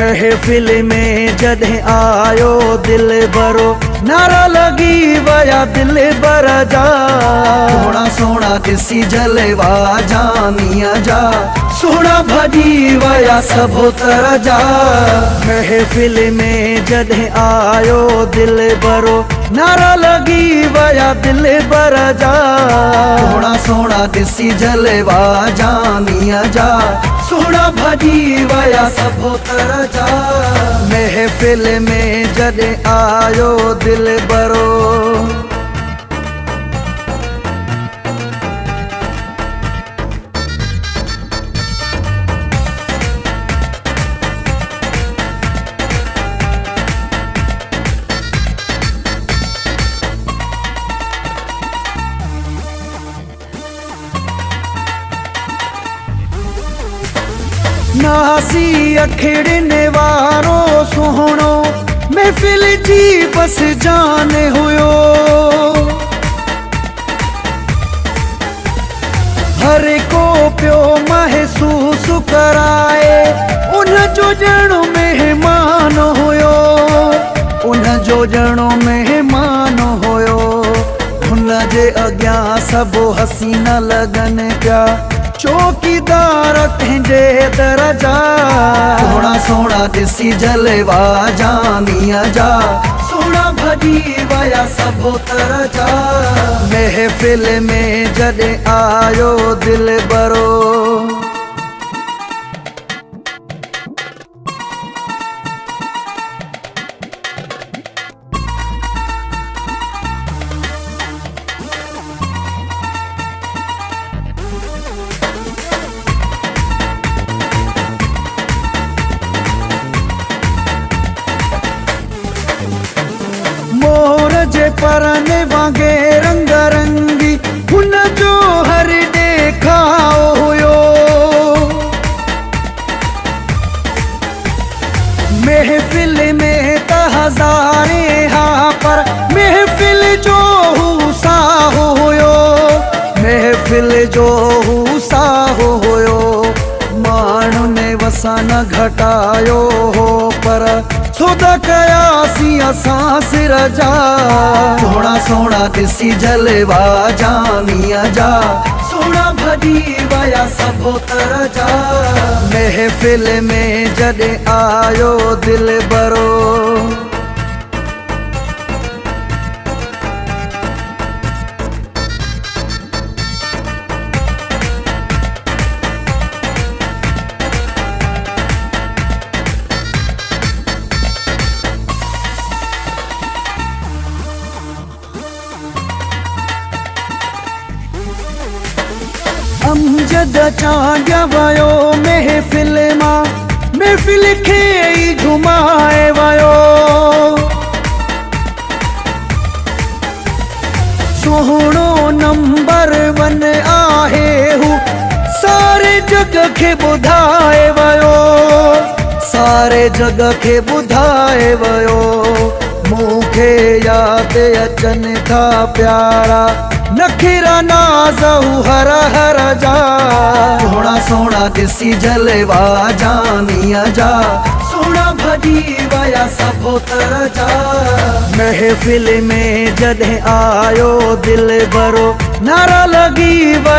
महफिल में जॾहिं आयो दिल बरो, नारा लगी वया दिल बर जा। सोना सोना ॾिसी जलवा जानिया जा, सोना भॼी वया सभोतर जा। महफिल में जॾहिं आयो दिल बरो, नारा लगी वया दिल बर जा। सोना सोना ॾिसी जलवा जानिया जा, सोना भॼी वया सभोतर जा। महफिल में जॾहिं आयो दिल बरो। नासी अखिड़ने वारो सुहिणो महफिल जी बस जान हुयो। हर को पियो महसूस कराए, उन जो ॼणो मेहमान हुयो, उन जो ॼणो मेहमान हुयो। हुन जे अॻियां सभु हसीन लॻनि पिया, चौकीदार कंहिंजे दरजा। सोना सोना ॾिसी जलवा जानिया जा, सोना भॼी वया सभोतर जा। महफिल में जॾहिं आयो दिल बरो। मोर जे परने वांगे रंग रंगी हुन जो हर ॾेखाओ हुयो। महफिल में त हज़ारे हा, पर महफिल जो हू साहो हुयो, महफिल जो हू साहो हुयो। माण्हू ने वसा न घटायो हो, पर सुदा कयासी असां सिर जा। सोना सोना ॾिसी जलवा जानिया जा, सोना भॼी वया सभोतर जा। महफिल में जॾहिं आयो दिल बरो। अमजद चांडिया वयो महफिल मां, महफिल खे ई घुमाए वयो। सुहिणो नंबर 1 आहे हू, सारे जग खे ॿुधाए वयो, सारे जग खे ॿुधाए वयो। मूंखे यादि अचनि था प्यारा नखिरा नाज़हू हर हर जा। सोना सोना ॾिसी जलवा जानिया जा, सोना भॼी वया सभोतर जा। महफिल में जॾहिं आयो दिल बरो, नारा लगी